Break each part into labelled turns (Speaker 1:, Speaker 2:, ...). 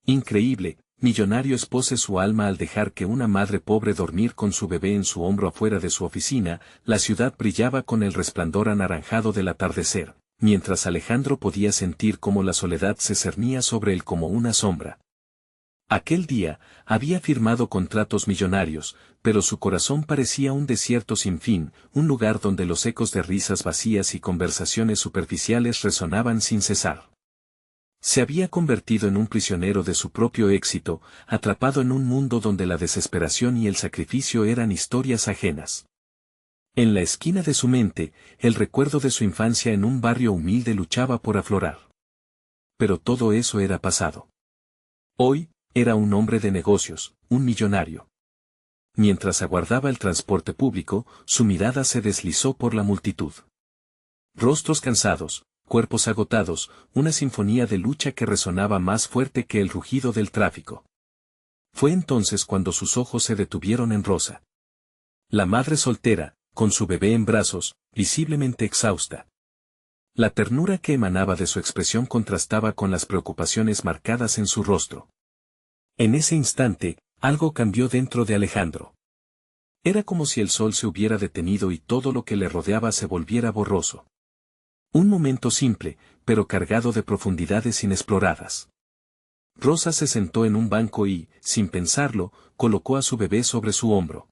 Speaker 1: Increíble, millonario expose su alma al dejar que una madre pobre dormir con su bebé en su hombro afuera de su oficina. La ciudad brillaba con el resplandor anaranjado del atardecer, mientras Alejandro podía sentir cómo la soledad se cernía sobre él como una sombra. Aquel día, había firmado contratos millonarios, pero su corazón parecía un desierto sin fin, un lugar donde los ecos de risas vacías y conversaciones superficiales resonaban sin cesar. Se había convertido en un prisionero de su propio éxito, atrapado en un mundo donde la desesperación y el sacrificio eran historias ajenas. En la esquina de su mente, el recuerdo de su infancia en un barrio humilde luchaba por aflorar. Pero todo eso era pasado. Hoy, era un hombre de negocios, un millonario. Mientras aguardaba el transporte público, su mirada se deslizó por la multitud. Rostros cansados, cuerpos agotados, una sinfonía de lucha que resonaba más fuerte que el rugido del tráfico. Fue entonces cuando sus ojos se detuvieron en Rosa. La madre soltera, con su bebé en brazos, visiblemente exhausta. La ternura que emanaba de su expresión contrastaba con las preocupaciones marcadas en su rostro. En ese instante, algo cambió dentro de Alejandro. Era como si el sol se hubiera detenido y todo lo que le rodeaba se volviera borroso. Un momento simple, pero cargado de profundidades inexploradas. Rosa se sentó en un banco y, sin pensarlo, colocó a su bebé sobre su hombro.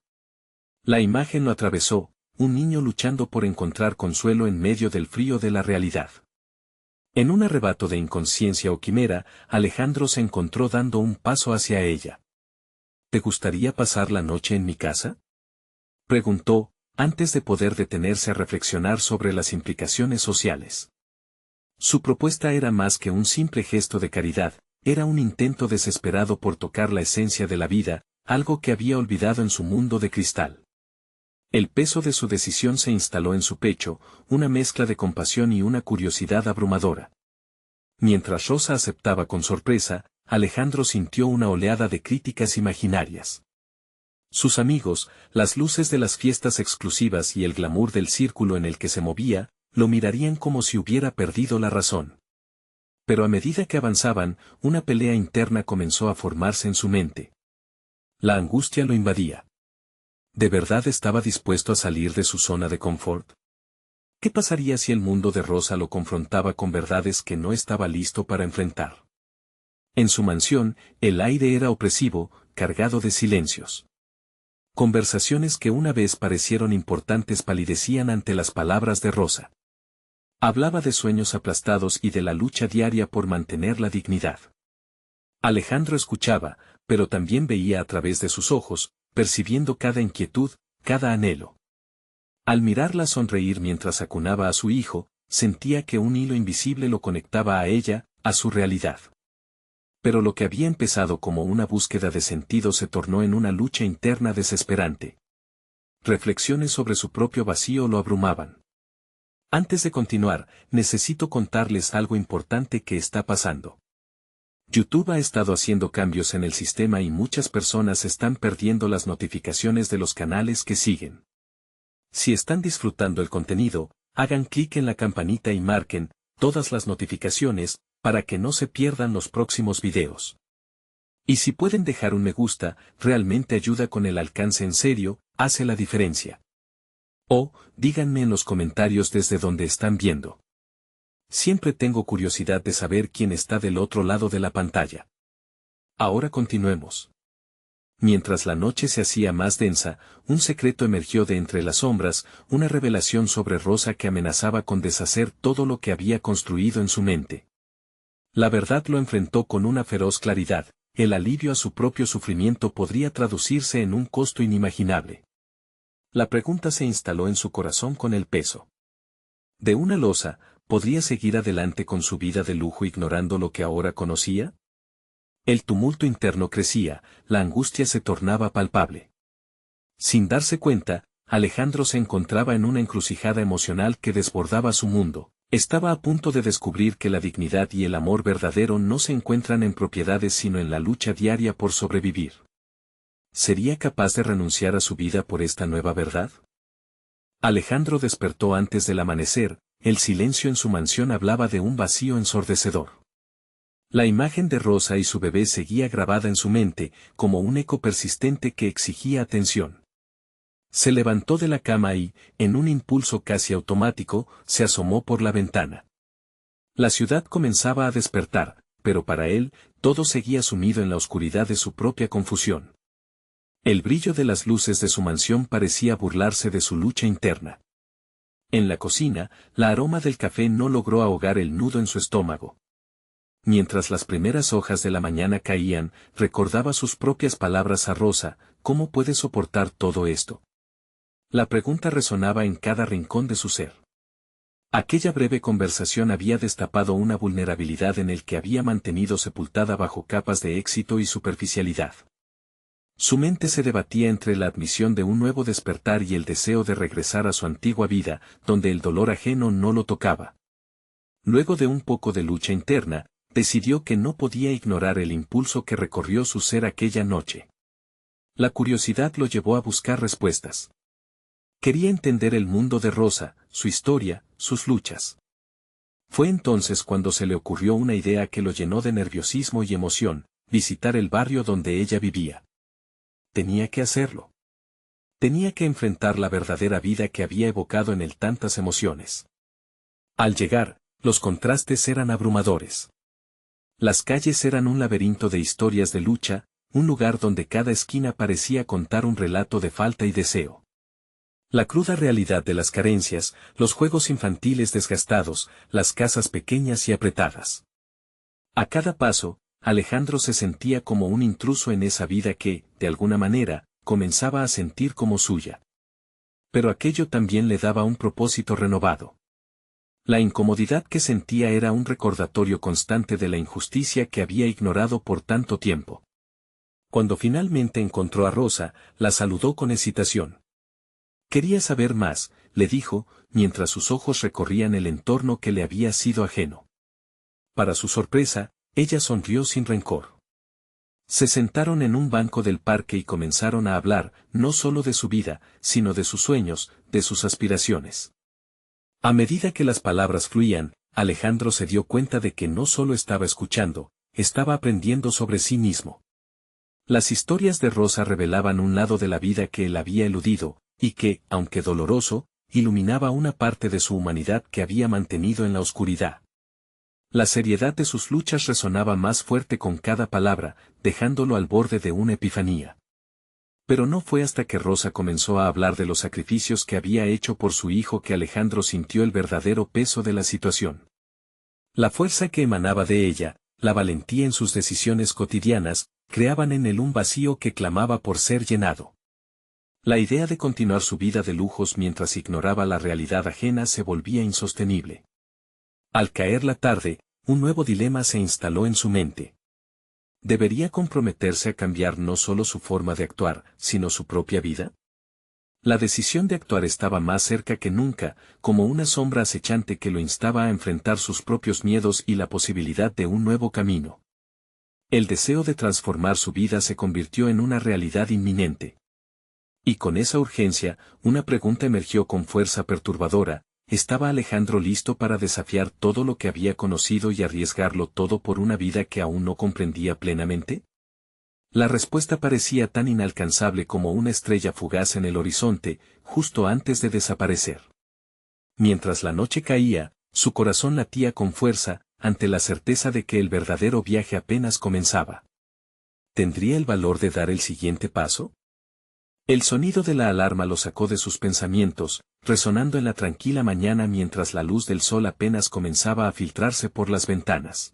Speaker 1: La imagen lo atravesó, un niño luchando por encontrar consuelo en medio del frío de la realidad. En un arrebato de inconsciencia o quimera, Alejandro se encontró dando un paso hacia ella. ¿Te gustaría pasar la noche en mi casa?, preguntó, antes de poder detenerse a reflexionar sobre las implicaciones sociales. Su propuesta era más que un simple gesto de caridad, era un intento desesperado por tocar la esencia de la vida, algo que había olvidado en su mundo de cristal. El peso de su decisión se instaló en su pecho, una mezcla de compasión y una curiosidad abrumadora. Mientras Rosa aceptaba con sorpresa, Alejandro sintió una oleada de críticas imaginarias. Sus amigos, las luces de las fiestas exclusivas y el glamour del círculo en el que se movía, lo mirarían como si hubiera perdido la razón. Pero a medida que avanzaban, una pelea interna comenzó a formarse en su mente. La angustia lo invadía. ¿De verdad estaba dispuesto a salir de su zona de confort? ¿Qué pasaría si el mundo de Rosa lo confrontaba con verdades que no estaba listo para enfrentar? En su mansión, el aire era opresivo, cargado de silencios. Conversaciones que una vez parecieron importantes palidecían ante las palabras de Rosa. Hablaba de sueños aplastados y de la lucha diaria por mantener la dignidad. Alejandro escuchaba, pero también veía a través de sus ojos, percibiendo cada inquietud, cada anhelo. Al mirarla sonreír mientras acunaba a su hijo, sentía que un hilo invisible lo conectaba a ella, a su realidad. Pero lo que había empezado como una búsqueda de sentido se tornó en una lucha interna desesperante. Reflexiones sobre su propio vacío lo abrumaban. Antes de continuar, necesito contarles algo importante que está pasando. YouTube ha estado haciendo cambios en el sistema y muchas personas están perdiendo las notificaciones de los canales que siguen. Si están disfrutando el contenido, hagan clic en la campanita y marquen todas las notificaciones para que no se pierdan los próximos videos. Y si pueden dejar un me gusta, realmente ayuda con el alcance en serio, hace la diferencia. O, díganme en los comentarios desde donde están viendo. Siempre tengo curiosidad de saber quién está del otro lado de la pantalla. Ahora continuemos. Mientras la noche se hacía más densa, un secreto emergió de entre las sombras, una revelación sobre Rosa que amenazaba con deshacer todo lo que había construido en su mente. La verdad lo enfrentó con una feroz claridad, el alivio a su propio sufrimiento podría traducirse en un costo inimaginable. La pregunta se instaló en su corazón con el peso de una losa. ¿Podría seguir adelante con su vida de lujo ignorando lo que ahora conocía? El tumulto interno crecía, la angustia se tornaba palpable. Sin darse cuenta, Alejandro se encontraba en una encrucijada emocional que desbordaba su mundo. Estaba a punto de descubrir que la dignidad y el amor verdadero no se encuentran en propiedades sino en la lucha diaria por sobrevivir. ¿Sería capaz de renunciar a su vida por esta nueva verdad? Alejandro despertó antes del amanecer. El silencio en su mansión hablaba de un vacío ensordecedor. La imagen de Rosa y su bebé seguía grabada en su mente, como un eco persistente que exigía atención. Se levantó de la cama y, en un impulso casi automático, se asomó por la ventana. La ciudad comenzaba a despertar, pero para él, todo seguía sumido en la oscuridad de su propia confusión. El brillo de las luces de su mansión parecía burlarse de su lucha interna. En la cocina, la aroma del café no logró ahogar el nudo en su estómago. Mientras las primeras hojas de la mañana caían, recordaba sus propias palabras a Rosa: ¿cómo puede soportar todo esto? La pregunta resonaba en cada rincón de su ser. Aquella breve conversación había destapado una vulnerabilidad en el que había mantenido sepultada bajo capas de éxito y superficialidad. Su mente se debatía entre la admisión de un nuevo despertar y el deseo de regresar a su antigua vida, donde el dolor ajeno no lo tocaba. Luego de un poco de lucha interna, decidió que no podía ignorar el impulso que recorrió su ser aquella noche. La curiosidad lo llevó a buscar respuestas. Quería entender el mundo de Rosa, su historia, sus luchas. Fue entonces cuando se le ocurrió una idea que lo llenó de nerviosismo y emoción: visitar el barrio donde ella vivía. Tenía que hacerlo. Tenía que enfrentar la verdadera vida que había evocado en él tantas emociones. Al llegar, los contrastes eran abrumadores. Las calles eran un laberinto de historias de lucha, un lugar donde cada esquina parecía contar un relato de falta y deseo. La cruda realidad de las carencias, los juegos infantiles desgastados, las casas pequeñas y apretadas. A cada paso, Alejandro se sentía como un intruso en esa vida que, de alguna manera, comenzaba a sentir como suya. Pero aquello también le daba un propósito renovado. La incomodidad que sentía era un recordatorio constante de la injusticia que había ignorado por tanto tiempo. Cuando finalmente encontró a Rosa, la saludó con hesitación. Quería saber más, le dijo, mientras sus ojos recorrían el entorno que le había sido ajeno. Para su sorpresa, ella sonrió sin rencor. Se sentaron en un banco del parque y comenzaron a hablar, no solo de su vida, sino de sus sueños, de sus aspiraciones. A medida que las palabras fluían, Alejandro se dio cuenta de que no solo estaba escuchando, estaba aprendiendo sobre sí mismo. Las historias de Rosa revelaban un lado de la vida que él había eludido, y que, aunque doloroso, iluminaba una parte de su humanidad que había mantenido en la oscuridad. La seriedad de sus luchas resonaba más fuerte con cada palabra, dejándolo al borde de una epifanía. Pero no fue hasta que Rosa comenzó a hablar de los sacrificios que había hecho por su hijo que Alejandro sintió el verdadero peso de la situación. La fuerza que emanaba de ella, la valentía en sus decisiones cotidianas, creaban en él un vacío que clamaba por ser llenado. La idea de continuar su vida de lujos mientras ignoraba la realidad ajena se volvía insostenible. Al caer la tarde, un nuevo dilema se instaló en su mente. ¿Debería comprometerse a cambiar no solo su forma de actuar, sino su propia vida? La decisión de actuar estaba más cerca que nunca, como una sombra acechante que lo instaba a enfrentar sus propios miedos y la posibilidad de un nuevo camino. El deseo de transformar su vida se convirtió en una realidad inminente. Y con esa urgencia, una pregunta emergió con fuerza perturbadora: ¿estaba Alejandro listo para desafiar todo lo que había conocido y arriesgarlo todo por una vida que aún no comprendía plenamente? La respuesta parecía tan inalcanzable como una estrella fugaz en el horizonte, justo antes de desaparecer. Mientras la noche caía, su corazón latía con fuerza, ante la certeza de que el verdadero viaje apenas comenzaba. ¿Tendría el valor de dar el siguiente paso? El sonido de la alarma lo sacó de sus pensamientos, resonando en la tranquila mañana mientras la luz del sol apenas comenzaba a filtrarse por las ventanas.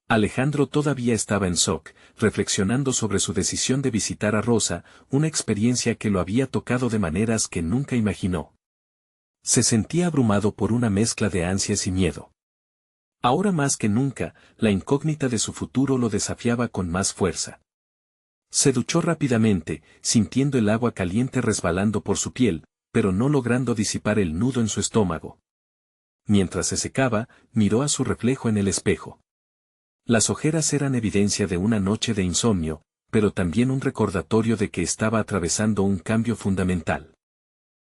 Speaker 1: Alejandro todavía estaba en shock, reflexionando sobre su decisión de visitar a Rosa, una experiencia que lo había tocado de maneras que nunca imaginó. Se sentía abrumado por una mezcla de ansias y miedo. Ahora más que nunca, la incógnita de su futuro lo desafiaba con más fuerza. Se duchó rápidamente, sintiendo el agua caliente resbalando por su piel, pero no logrando disipar el nudo en su estómago. Mientras se secaba, miró a su reflejo en el espejo. Las ojeras eran evidencia de una noche de insomnio, pero también un recordatorio de que estaba atravesando un cambio fundamental.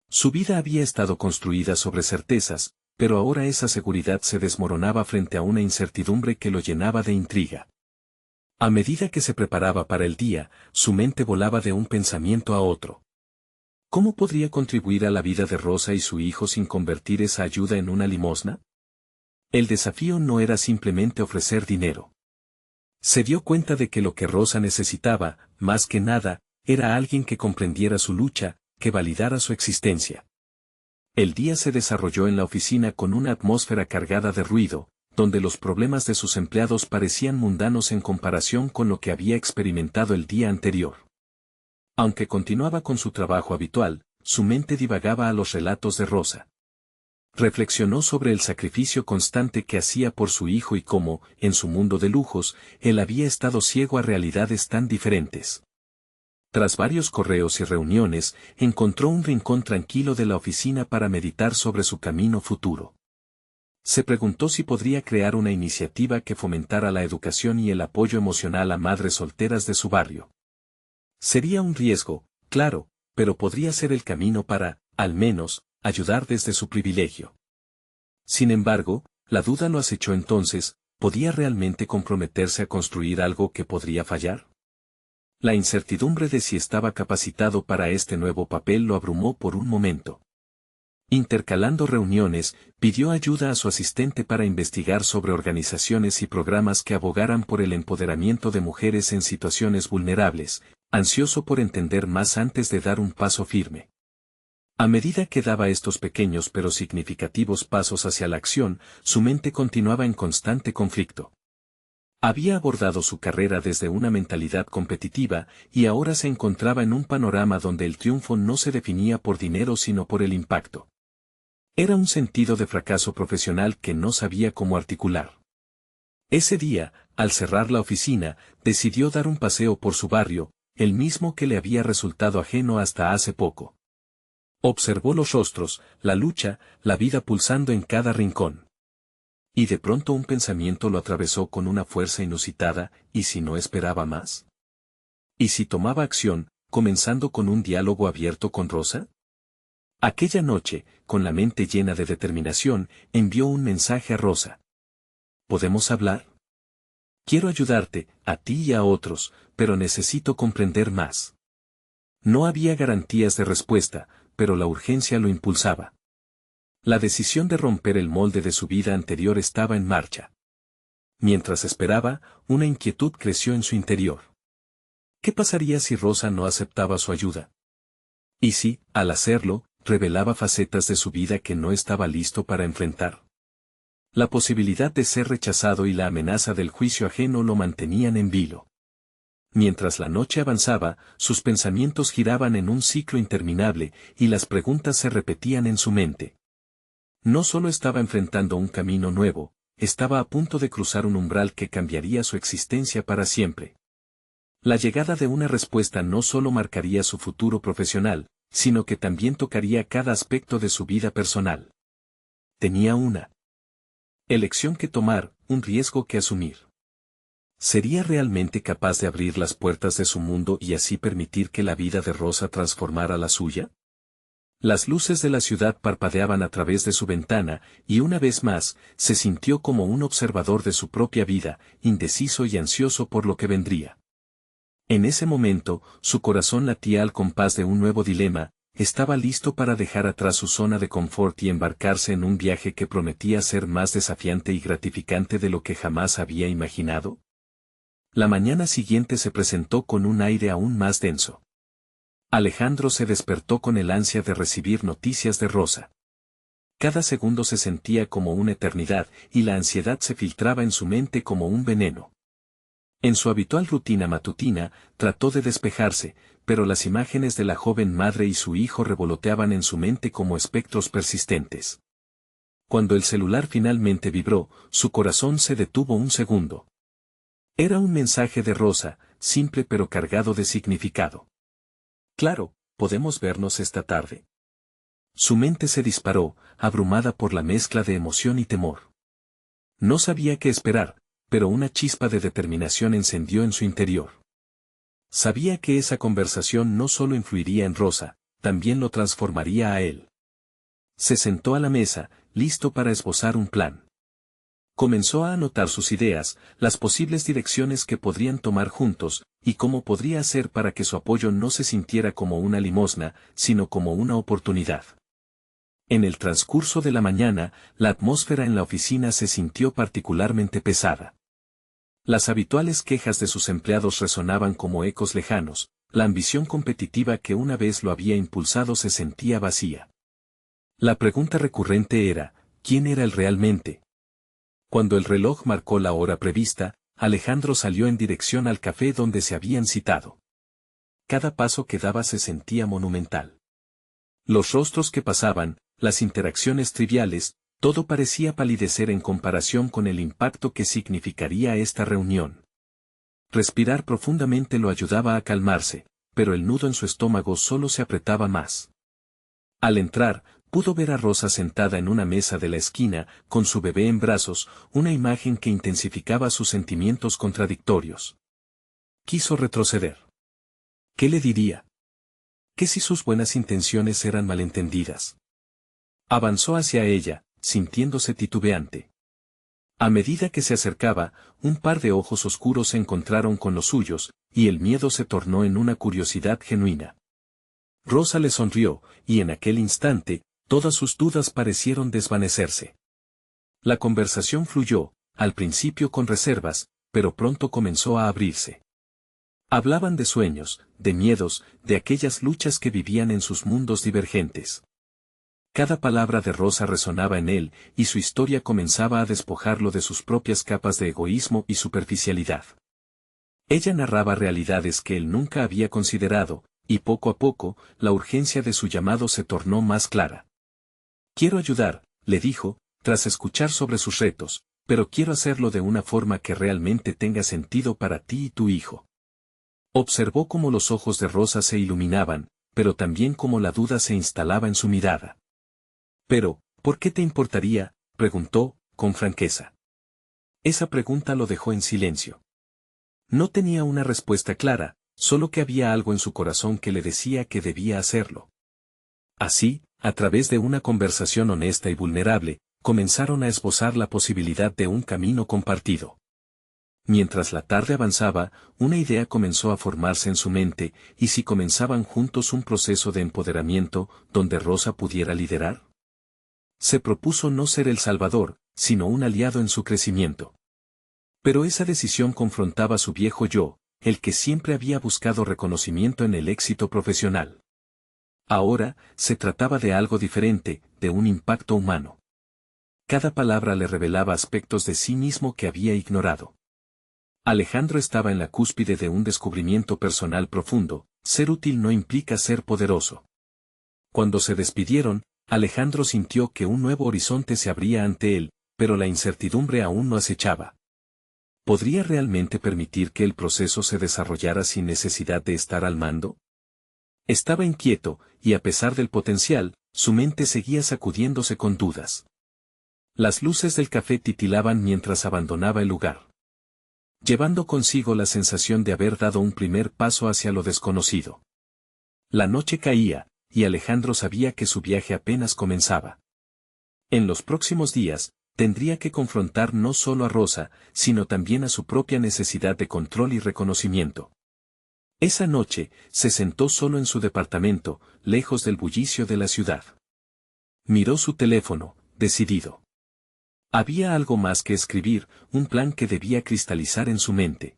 Speaker 1: Su vida había estado construida sobre certezas, pero ahora esa seguridad se desmoronaba frente a una incertidumbre que lo llenaba de intriga. A medida que se preparaba para el día, su mente volaba de un pensamiento a otro. ¿Cómo podría contribuir a la vida de Rosa y su hijo sin convertir esa ayuda en una limosna? El desafío no era simplemente ofrecer dinero. Se dio cuenta de que lo que Rosa necesitaba, más que nada, era alguien que comprendiera su lucha, que validara su existencia. El día se desarrolló en la oficina con una atmósfera cargada de ruido, donde los problemas de sus empleados parecían mundanos en comparación con lo que había experimentado el día anterior. Aunque continuaba con su trabajo habitual, su mente divagaba a los relatos de Rosa. Reflexionó sobre el sacrificio constante que hacía por su hijo y cómo, en su mundo de lujos, él había estado ciego a realidades tan diferentes. Tras varios correos y reuniones, encontró un rincón tranquilo de la oficina para meditar sobre su camino futuro. Se preguntó si podría crear una iniciativa que fomentara la educación y el apoyo emocional a madres solteras de su barrio. Sería un riesgo, claro, pero podría ser el camino para, al menos, ayudar desde su privilegio. Sin embargo, la duda lo acechó entonces, ¿podía realmente comprometerse a construir algo que podría fallar? La incertidumbre de si estaba capacitado para este nuevo papel lo abrumó por un momento. Intercalando reuniones, pidió ayuda a su asistente para investigar sobre organizaciones y programas que abogaran por el empoderamiento de mujeres en situaciones vulnerables, ansioso por entender más antes de dar un paso firme. A medida que daba estos pequeños pero significativos pasos hacia la acción, su mente continuaba en constante conflicto. Había abordado su carrera desde una mentalidad competitiva y ahora se encontraba en un panorama donde el triunfo no se definía por dinero sino por el impacto. Era un sentido de fracaso profesional que no sabía cómo articular. Ese día, al cerrar la oficina, decidió dar un paseo por su barrio, el mismo que le había resultado ajeno hasta hace poco. Observó los rostros, la lucha, la vida pulsando en cada rincón. Y de pronto un pensamiento lo atravesó con una fuerza inusitada, ¿y si no esperaba más? ¿Y si tomaba acción, comenzando con un diálogo abierto con Rosa? Aquella noche, con la mente llena de determinación, envió un mensaje a Rosa. ¿Podemos hablar? Quiero ayudarte, a ti y a otros, pero necesito comprender más. No había garantías de respuesta, pero la urgencia lo impulsaba. La decisión de romper el molde de su vida anterior estaba en marcha. Mientras esperaba, una inquietud creció en su interior. ¿Qué pasaría si Rosa no aceptaba su ayuda? ¿Y si, al hacerlo, revelaba facetas de su vida que no estaba listo para enfrentar? La posibilidad de ser rechazado y la amenaza del juicio ajeno lo mantenían en vilo. Mientras la noche avanzaba, sus pensamientos giraban en un ciclo interminable, y las preguntas se repetían en su mente. No solo estaba enfrentando un camino nuevo, estaba a punto de cruzar un umbral que cambiaría su existencia para siempre. La llegada de una respuesta no solo marcaría su futuro profesional, sino que también tocaría cada aspecto de su vida personal. Tenía una elección que tomar, un riesgo que asumir. ¿Sería realmente capaz de abrir las puertas de su mundo y así permitir que la vida de Rosa transformara la suya? Las luces de la ciudad parpadeaban a través de su ventana, y una vez más, se sintió como un observador de su propia vida, indeciso y ansioso por lo que vendría. En ese momento, su corazón latía al compás de un nuevo dilema, estaba listo para dejar atrás su zona de confort y embarcarse en un viaje que prometía ser más desafiante y gratificante de lo que jamás había imaginado. La mañana siguiente se presentó con un aire aún más denso. Alejandro se despertó con el ansia de recibir noticias de Rosa. Cada segundo se sentía como una eternidad, y la ansiedad se filtraba en su mente como un veneno. En su habitual rutina matutina, trató de despejarse, pero las imágenes de la joven madre y su hijo revoloteaban en su mente como espectros persistentes. Cuando el celular finalmente vibró, su corazón se detuvo un segundo. Era un mensaje de Rosa, simple pero cargado de significado. Claro, ¿podemos vernos esta tarde? Su mente se disparó, abrumada por la mezcla de emoción y temor. No sabía qué esperar, pero una chispa de determinación encendió en su interior. Sabía que esa conversación no solo influiría en Rosa, también lo transformaría a él. Se sentó a la mesa, listo para esbozar un plan. Comenzó a anotar sus ideas, las posibles direcciones que podrían tomar juntos, y cómo podría hacer para que su apoyo no se sintiera como una limosna, sino como una oportunidad. En el transcurso de la mañana, la atmósfera en la oficina se sintió particularmente pesada. Las habituales quejas de sus empleados resonaban como ecos lejanos, la ambición competitiva que una vez lo había impulsado se sentía vacía. La pregunta recurrente era, ¿quién era él realmente? Cuando el reloj marcó la hora prevista, Alejandro salió en dirección al café donde se habían citado. Cada paso que daba se sentía monumental. Los rostros que pasaban, las interacciones triviales, todo parecía palidecer en comparación con el impacto que significaría esta reunión. Respirar profundamente lo ayudaba a calmarse, pero el nudo en su estómago solo se apretaba más. Al entrar, pudo ver a Rosa sentada en una mesa de la esquina, con su bebé en brazos, una imagen que intensificaba sus sentimientos contradictorios. Quiso retroceder. ¿Qué le diría? ¿Qué si sus buenas intenciones eran malentendidas? Avanzó hacia ella, sintiéndose titubeante. A medida que se acercaba, un par de ojos oscuros se encontraron con los suyos, y el miedo se tornó en una curiosidad genuina. Rosa le sonrió, y en aquel instante, todas sus dudas parecieron desvanecerse. La conversación fluyó, al principio con reservas, pero pronto comenzó a abrirse. Hablaban de sueños, de miedos, de aquellas luchas que vivían en sus mundos divergentes. Cada palabra de Rosa resonaba en él, y su historia comenzaba a despojarlo de sus propias capas de egoísmo y superficialidad. Ella narraba realidades que él nunca había considerado, y poco a poco, la urgencia de su llamado se tornó más clara. Quiero ayudar, le dijo, tras escuchar sobre sus retos, pero quiero hacerlo de una forma que realmente tenga sentido para ti y tu hijo. Observó cómo los ojos de Rosa se iluminaban, pero también cómo la duda se instalaba en su mirada. Pero, ¿por qué te importaría?, preguntó, con franqueza. Esa pregunta lo dejó en silencio. No tenía una respuesta clara, solo que había algo en su corazón que le decía que debía hacerlo. Así, a través de una conversación honesta y vulnerable, comenzaron a esbozar la posibilidad de un camino compartido. Mientras la tarde avanzaba, una idea comenzó a formarse en su mente, ¿y si comenzaban juntos un proceso de empoderamiento, donde Rosa pudiera liderar? Se propuso no ser el salvador, sino un aliado en su crecimiento. Pero esa decisión confrontaba a su viejo yo, el que siempre había buscado reconocimiento en el éxito profesional. Ahora, se trataba de algo diferente, de un impacto humano. Cada palabra le revelaba aspectos de sí mismo que había ignorado. Alejandro estaba en la cúspide de un descubrimiento personal profundo, ser útil no implica ser poderoso. Cuando se despidieron, Alejandro sintió que un nuevo horizonte se abría ante él, pero la incertidumbre aún no acechaba. ¿Podría realmente permitir que el proceso se desarrollara sin necesidad de estar al mando? Estaba inquieto, y a pesar del potencial, su mente seguía sacudiéndose con dudas. Las luces del café titilaban mientras abandonaba el lugar, llevando consigo la sensación de haber dado un primer paso hacia lo desconocido. La noche caía, y Alejandro sabía que su viaje apenas comenzaba. En los próximos días, tendría que confrontar no solo a Rosa, sino también a su propia necesidad de control y reconocimiento. Esa noche, se sentó solo en su departamento, lejos del bullicio de la ciudad. Miró su teléfono, decidido. Había algo más que escribir, un plan que debía cristalizar en su mente.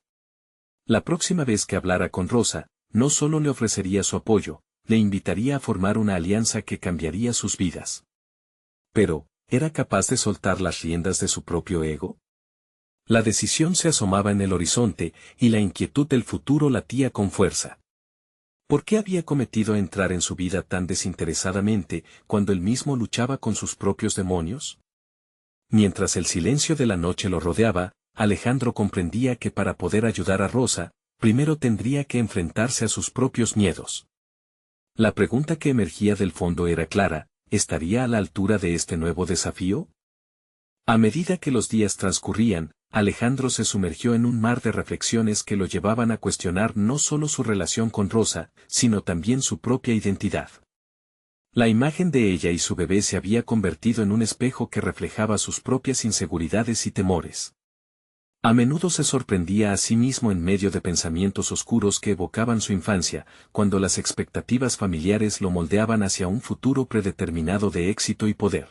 Speaker 1: La próxima vez que hablara con Rosa, no solo le ofrecería su apoyo, le invitaría a formar una alianza que cambiaría sus vidas. Pero, ¿era capaz de soltar las riendas de su propio ego? La decisión se asomaba en el horizonte, y la inquietud del futuro latía con fuerza. ¿Por qué había cometido entrar en su vida tan desinteresadamente, cuando él mismo luchaba con sus propios demonios? Mientras el silencio de la noche lo rodeaba, Alejandro comprendía que para poder ayudar a Rosa, primero tendría que enfrentarse a sus propios miedos. La pregunta que emergía del fondo era clara, ¿estaría a la altura de este nuevo desafío? A medida que los días transcurrían, Alejandro se sumergió en un mar de reflexiones que lo llevaban a cuestionar no solo su relación con Rosa, sino también su propia identidad. La imagen de ella y su bebé se había convertido en un espejo que reflejaba sus propias inseguridades y temores. A menudo se sorprendía a sí mismo en medio de pensamientos oscuros que evocaban su infancia, cuando las expectativas familiares lo moldeaban hacia un futuro predeterminado de éxito y poder.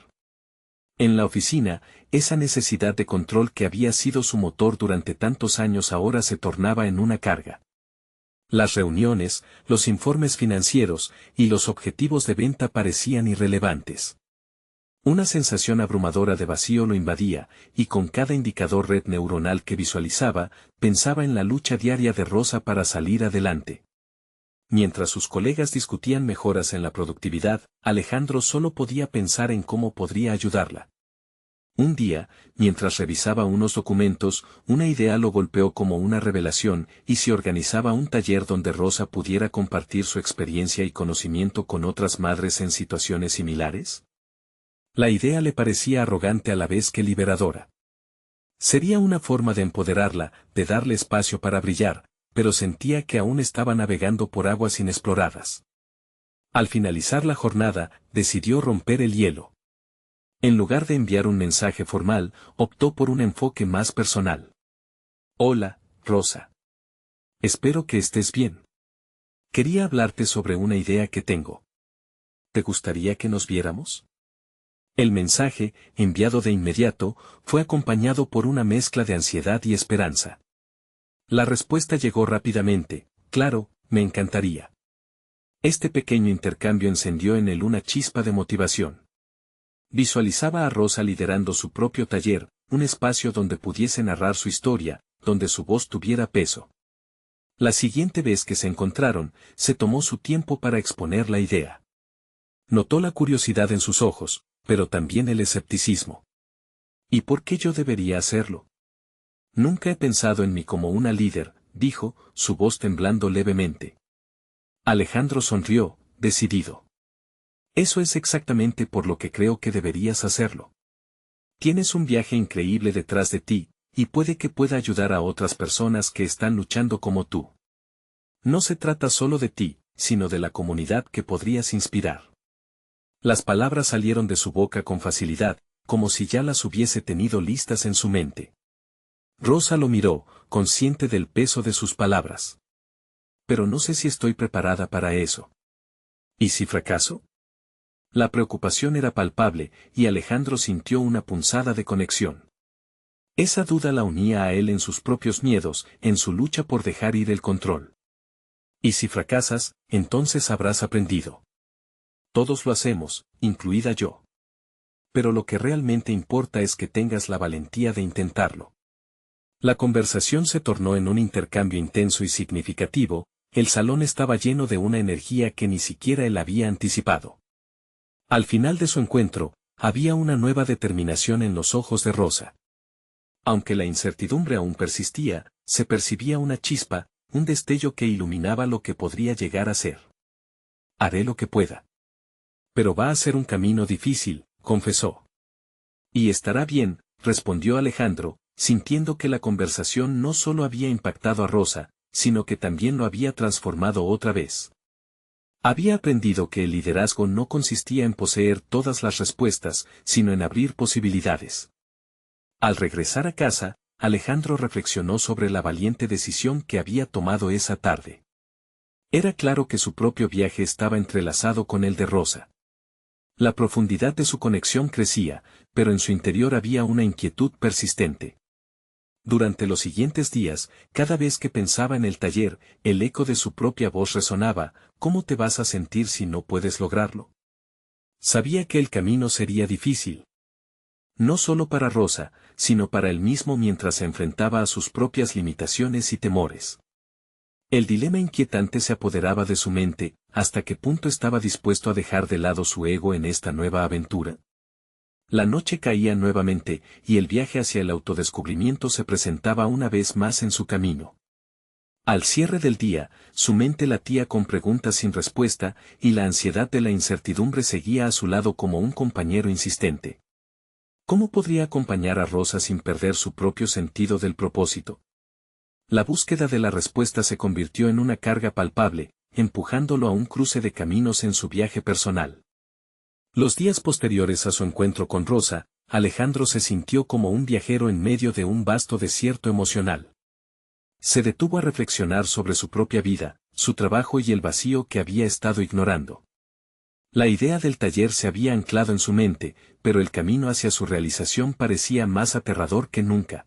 Speaker 1: En la oficina, esa necesidad de control que había sido su motor durante tantos años ahora se tornaba en una carga. Las reuniones, los informes financieros y los objetivos de venta parecían irrelevantes. Una sensación abrumadora de vacío lo invadía, y con cada indicador red neuronal que visualizaba, pensaba en la lucha diaria de Rosa para salir adelante. Mientras sus colegas discutían mejoras en la productividad, Alejandro solo podía pensar en cómo podría ayudarla. Un día, mientras revisaba unos documentos, una idea lo golpeó como una revelación, y se organizaba un taller donde Rosa pudiera compartir su experiencia y conocimiento con otras madres en situaciones similares. La idea le parecía arrogante a la vez que liberadora. Sería una forma de empoderarla, de darle espacio para brillar, pero sentía que aún estaba navegando por aguas inexploradas. Al finalizar la jornada, decidió romper el hielo. En lugar de enviar un mensaje formal, optó por un enfoque más personal. Hola, Rosa. Espero que estés bien. Quería hablarte sobre una idea que tengo. ¿Te gustaría que nos viéramos? El mensaje, enviado de inmediato, fue acompañado por una mezcla de ansiedad y esperanza. La respuesta llegó rápidamente: claro, me encantaría. Este pequeño intercambio encendió en él una chispa de motivación. Visualizaba a Rosa liderando su propio taller, un espacio donde pudiese narrar su historia, donde su voz tuviera peso. La siguiente vez que se encontraron, se tomó su tiempo para exponer la idea. Notó la curiosidad en sus ojos, pero también el escepticismo. ¿Y por qué yo debería hacerlo? Nunca he pensado en mí como una líder, dijo, su voz temblando levemente. Alejandro sonrió, decidido. Eso es exactamente por lo que creo que deberías hacerlo. Tienes un viaje increíble detrás de ti, y puede que pueda ayudar a otras personas que están luchando como tú. No se trata solo de ti, sino de la comunidad que podrías inspirar. Las palabras salieron de su boca con facilidad, como si ya las hubiese tenido listas en su mente. Rosa lo miró, consciente del peso de sus palabras. Pero no sé si estoy preparada para eso. ¿Y si fracaso? La preocupación era palpable, y Alejandro sintió una punzada de conexión. Esa duda la unía a él en sus propios miedos, en su lucha por dejar ir el control. Y si fracasas, entonces habrás aprendido. Todos lo hacemos, incluida yo. Pero lo que realmente importa es que tengas la valentía de intentarlo. La conversación se tornó en un intercambio intenso y significativo, el salón estaba lleno de una energía que ni siquiera él había anticipado. Al final de su encuentro, había una nueva determinación en los ojos de Rosa. Aunque la incertidumbre aún persistía, se percibía una chispa, un destello que iluminaba lo que podría llegar a ser. Haré lo que pueda. Pero va a ser un camino difícil, confesó. Y estará bien, respondió Alejandro, sintiendo que la conversación no solo había impactado a Rosa, sino que también lo había transformado otra vez. Había aprendido que el liderazgo no consistía en poseer todas las respuestas, sino en abrir posibilidades. Al regresar a casa, Alejandro reflexionó sobre la valiente decisión que había tomado esa tarde. Era claro que su propio viaje estaba entrelazado con el de Rosa. La profundidad de su conexión crecía, pero en su interior había una inquietud persistente. Durante los siguientes días, cada vez que pensaba en el taller, el eco de su propia voz resonaba: ¿cómo te vas a sentir si no puedes lograrlo? Sabía que el camino sería difícil. No solo para Rosa, sino para él mismo mientras se enfrentaba a sus propias limitaciones y temores. El dilema inquietante se apoderaba de su mente: ¿hasta qué punto estaba dispuesto a dejar de lado su ego en esta nueva aventura? La noche caía nuevamente, y el viaje hacia el autodescubrimiento se presentaba una vez más en su camino. Al cierre del día, su mente latía con preguntas sin respuesta, y la ansiedad de la incertidumbre seguía a su lado como un compañero insistente. ¿Cómo podría acompañar a Rosa sin perder su propio sentido del propósito? La búsqueda de la respuesta se convirtió en una carga palpable, empujándolo a un cruce de caminos en su viaje personal. Los días posteriores a su encuentro con Rosa, Alejandro se sintió como un viajero en medio de un vasto desierto emocional. Se detuvo a reflexionar sobre su propia vida, su trabajo y el vacío que había estado ignorando. La idea del taller se había anclado en su mente, pero el camino hacia su realización parecía más aterrador que nunca.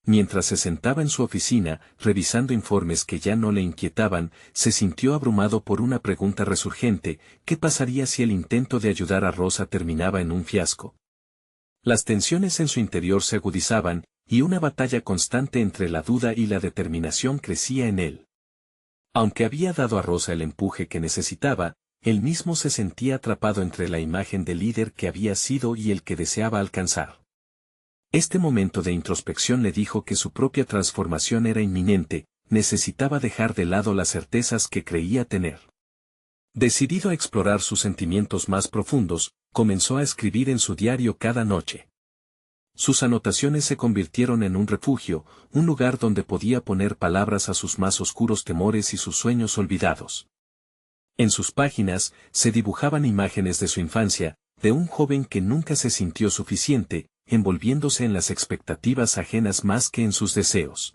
Speaker 1: Mientras se sentaba en su oficina, revisando informes que ya no le inquietaban, se sintió abrumado por una pregunta resurgente: ¿qué pasaría si el intento de ayudar a Rosa terminaba en un fiasco? Las tensiones en su interior se agudizaban, y una batalla constante entre la duda y la determinación crecía en él. Aunque había dado a Rosa el empuje que necesitaba, él mismo se sentía atrapado entre la imagen de líder que había sido y el que deseaba alcanzar. Este momento de introspección le dijo que su propia transformación era inminente, necesitaba dejar de lado las certezas que creía tener. Decidido a explorar sus sentimientos más profundos, comenzó a escribir en su diario cada noche. Sus anotaciones se convirtieron en un refugio, un lugar donde podía poner palabras a sus más oscuros temores y sus sueños olvidados. En sus páginas se dibujaban imágenes de su infancia, de un joven que nunca se sintió suficiente, envolviéndose en las expectativas ajenas más que en sus deseos.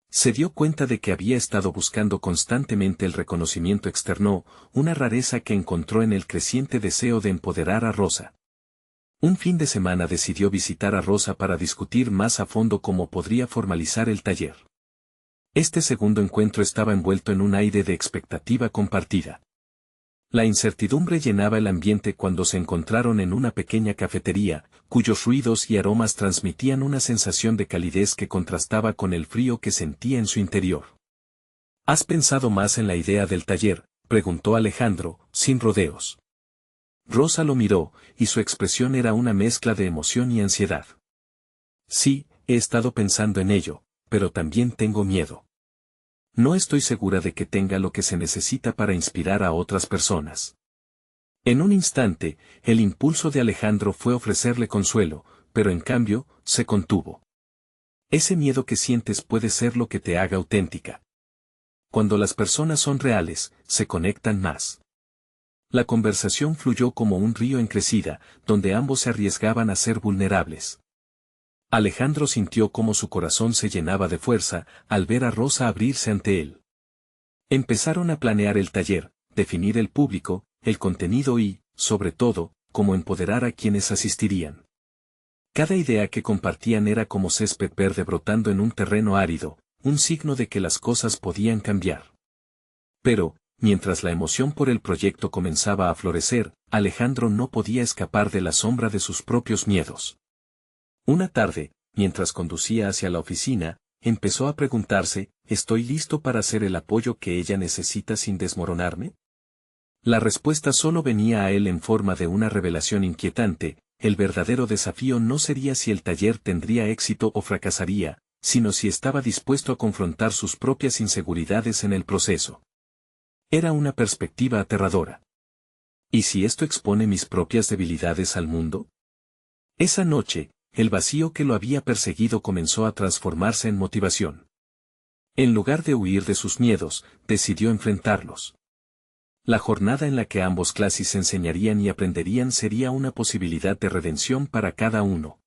Speaker 1: Se dio cuenta de que había estado buscando constantemente el reconocimiento externo, una rareza que encontró en el creciente deseo de empoderar a Rosa. Un fin de semana decidió visitar a Rosa para discutir más a fondo cómo podría formalizar el taller. Este segundo encuentro estaba envuelto en un aire de expectativa compartida. La incertidumbre llenaba el ambiente cuando se encontraron en una pequeña cafetería, cuyos ruidos y aromas transmitían una sensación de calidez que contrastaba con el frío que sentía en su interior. ¿Has pensado más en la idea del taller?, preguntó Alejandro, sin rodeos. Rosa lo miró, y su expresión era una mezcla de emoción y ansiedad. Sí, he estado pensando en ello, pero también tengo miedo. No estoy segura de que tenga lo que se necesita para inspirar a otras personas. En un instante, el impulso de Alejandro fue ofrecerle consuelo, pero en cambio, se contuvo. Ese miedo que sientes puede ser lo que te haga auténtica. Cuando las personas son reales, se conectan más. La conversación fluyó como un río en crecida, donde ambos se arriesgaban a ser vulnerables. Alejandro sintió cómo su corazón se llenaba de fuerza al ver a Rosa abrirse ante él. Empezaron a planear el taller, definir el público, el contenido y, sobre todo, cómo empoderar a quienes asistirían. Cada idea que compartían era como césped verde brotando en un terreno árido, un signo de que las cosas podían cambiar. Pero, mientras la emoción por el proyecto comenzaba a florecer, Alejandro no podía escapar de la sombra de sus propios miedos. Una tarde, mientras conducía hacia la oficina, empezó a preguntarse: ¿estoy listo para ser el apoyo que ella necesita sin desmoronarme? La respuesta solo venía a él en forma de una revelación inquietante: el verdadero desafío no sería si el taller tendría éxito o fracasaría, sino si estaba dispuesto a confrontar sus propias inseguridades en el proceso. Era una perspectiva aterradora. ¿Y si esto expone mis propias debilidades al mundo? Esa noche, el vacío que lo había perseguido comenzó a transformarse en motivación. En lugar de huir de sus miedos, decidió enfrentarlos. La jornada en la que ambos clases enseñarían y aprenderían sería una posibilidad de redención para cada uno.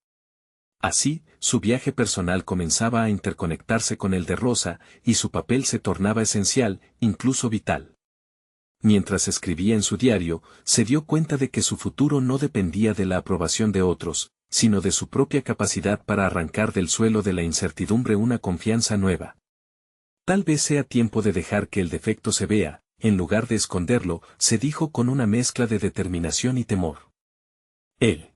Speaker 1: Así, su viaje personal comenzaba a interconectarse con el de Rosa, y su papel se tornaba esencial, incluso vital. Mientras escribía en su diario, se dio cuenta de que su futuro no dependía de la aprobación de otros, sino de su propia capacidad para arrancar del suelo de la incertidumbre una confianza nueva. Tal vez sea tiempo de dejar que el defecto se vea, en lugar de esconderlo, se dijo con una mezcla de determinación y temor. Él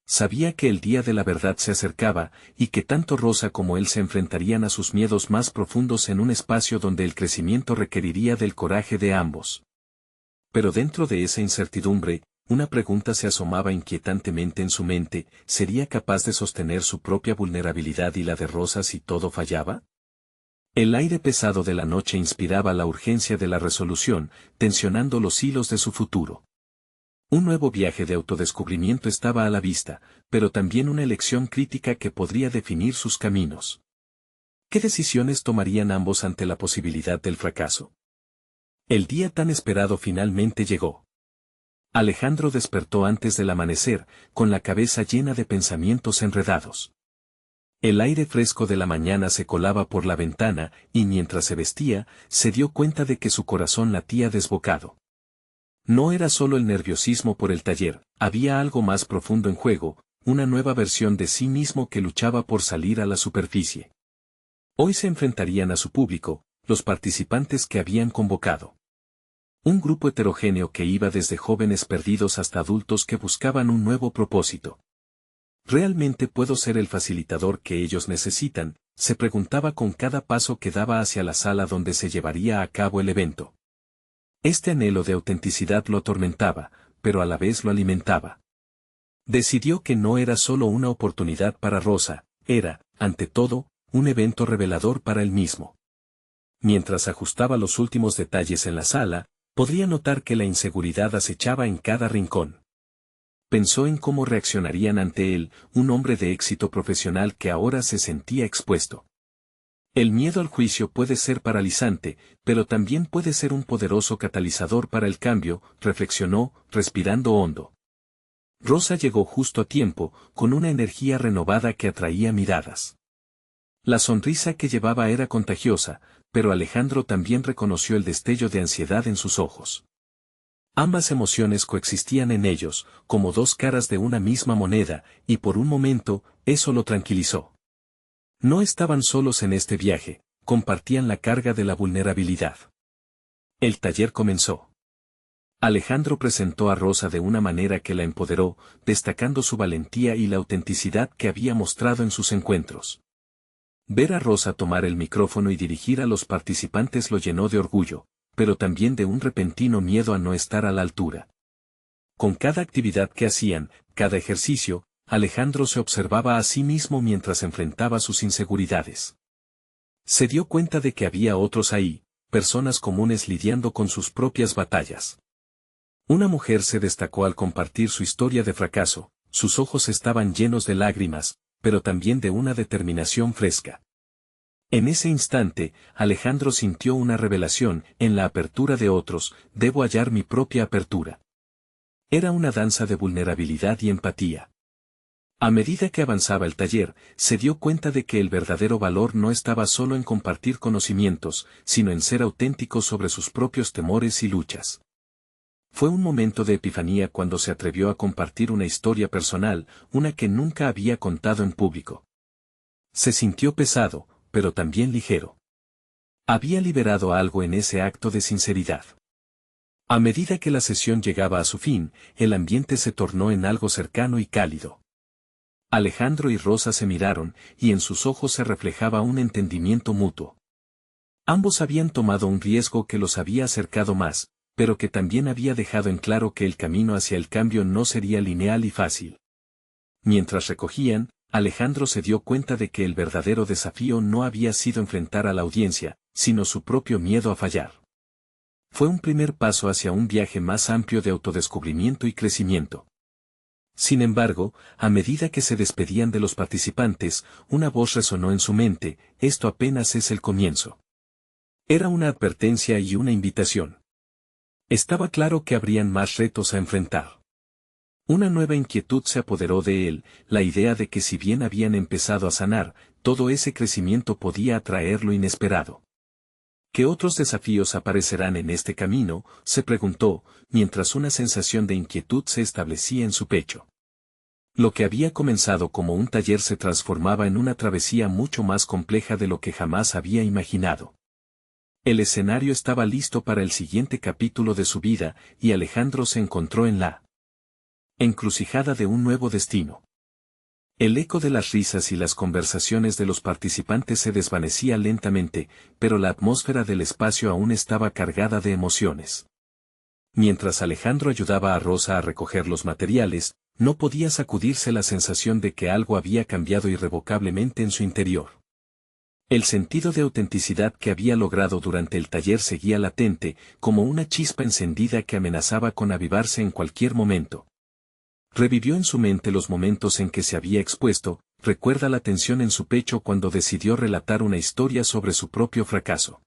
Speaker 1: sabía que el día de la verdad se acercaba, y que tanto Rosa como él se enfrentarían a sus miedos más profundos en un espacio donde el crecimiento requeriría del coraje de ambos. Pero dentro de esa incertidumbre, una pregunta se asomaba inquietantemente en su mente: ¿sería capaz de sostener su propia vulnerabilidad y la de Rosa si todo fallaba? El aire pesado de la noche inspiraba la urgencia de la resolución, tensionando los hilos de su futuro. Un nuevo viaje de autodescubrimiento estaba a la vista, pero también una elección crítica que podría definir sus caminos. ¿Qué decisiones tomarían ambos ante la posibilidad del fracaso? El día tan esperado finalmente llegó. Alejandro despertó antes del amanecer, con la cabeza llena de pensamientos enredados. El aire fresco de la mañana se colaba por la ventana, y mientras se vestía, se dio cuenta de que su corazón latía desbocado. No era solo el nerviosismo por el taller, había algo más profundo en juego, una nueva versión de sí mismo que luchaba por salir a la superficie. Hoy se enfrentarían a su público, los participantes que habían convocado. Un grupo heterogéneo que iba desde jóvenes perdidos hasta adultos que buscaban un nuevo propósito. ¿Realmente puedo ser el facilitador que ellos necesitan?, se preguntaba con cada paso que daba hacia la sala donde se llevaría a cabo el evento. Este anhelo de autenticidad lo atormentaba, pero a la vez lo alimentaba. Decidió que no era solo una oportunidad para Rosa, era, ante todo, un evento revelador para él mismo. Mientras ajustaba los últimos detalles en la sala, podría notar que la inseguridad acechaba en cada rincón. Pensó en cómo reaccionarían ante él, un hombre de éxito profesional que ahora se sentía expuesto. El miedo al juicio puede ser paralizante, pero también puede ser un poderoso catalizador para el cambio, reflexionó, respirando hondo. Rosa llegó justo a tiempo, con una energía renovada que atraía miradas. La sonrisa que llevaba era contagiosa, pero Alejandro también reconoció el destello de ansiedad en sus ojos. Ambas emociones coexistían en ellos, como dos caras de una misma moneda, y por un momento, eso lo tranquilizó. No estaban solos en este viaje, compartían la carga de la vulnerabilidad. El taller comenzó. Alejandro presentó a Rosa de una manera que la empoderó, destacando su valentía y la autenticidad que había mostrado en sus encuentros. Ver a Rosa tomar el micrófono y dirigir a los participantes lo llenó de orgullo, pero también de un repentino miedo a no estar a la altura. Con cada actividad que hacían, cada ejercicio, Alejandro se observaba a sí mismo mientras enfrentaba sus inseguridades. Se dio cuenta de que había otros ahí, personas comunes lidiando con sus propias batallas. Una mujer se destacó al compartir su historia de fracaso, sus ojos estaban llenos de lágrimas, pero también de una determinación fresca. En ese instante, Alejandro sintió una revelación, en la apertura de otros, debo hallar mi propia apertura. Era una danza de vulnerabilidad y empatía. A medida que avanzaba el taller, se dio cuenta de que el verdadero valor no estaba solo en compartir conocimientos, sino en ser auténtico sobre sus propios temores y luchas. Fue un momento de epifanía cuando se atrevió a compartir una historia personal, una que nunca había contado en público. Se sintió pesado, pero también ligero. Había liberado algo en ese acto de sinceridad. A medida que la sesión llegaba a su fin, el ambiente se tornó en algo cercano y cálido. Alejandro y Rosa se miraron, y en sus ojos se reflejaba un entendimiento mutuo. Ambos habían tomado un riesgo que los había acercado más, pero que también había dejado en claro que el camino hacia el cambio no sería lineal y fácil. Mientras recogían, Alejandro se dio cuenta de que el verdadero desafío no había sido enfrentar a la audiencia, sino su propio miedo a fallar. Fue un primer paso hacia un viaje más amplio de autodescubrimiento y crecimiento. Sin embargo, a medida que se despedían de los participantes, una voz resonó en su mente, esto apenas es el comienzo. Era una advertencia y una invitación. Estaba claro que habrían más retos a enfrentar. Una nueva inquietud se apoderó de él, la idea de que si bien habían empezado a sanar, todo ese crecimiento podía atraer lo inesperado. ¿Qué otros desafíos aparecerán en este camino?, se preguntó, mientras una sensación de inquietud se establecía en su pecho. Lo que había comenzado como un taller se transformaba en una travesía mucho más compleja de lo que jamás había imaginado. El escenario estaba listo para el siguiente capítulo de su vida, y Alejandro se encontró en la encrucijada de un nuevo destino. El eco de las risas y las conversaciones de los participantes se desvanecía lentamente, pero la atmósfera del espacio aún estaba cargada de emociones. Mientras Alejandro ayudaba a Rosa a recoger los materiales, no podía sacudirse la sensación de que algo había cambiado irrevocablemente en su interior. El sentido de autenticidad que había logrado durante el taller seguía latente, como una chispa encendida que amenazaba con avivarse en cualquier momento. Revivió en su mente los momentos en que se había expuesto, recuerda la tensión en su pecho cuando decidió relatar una historia sobre su propio fracaso.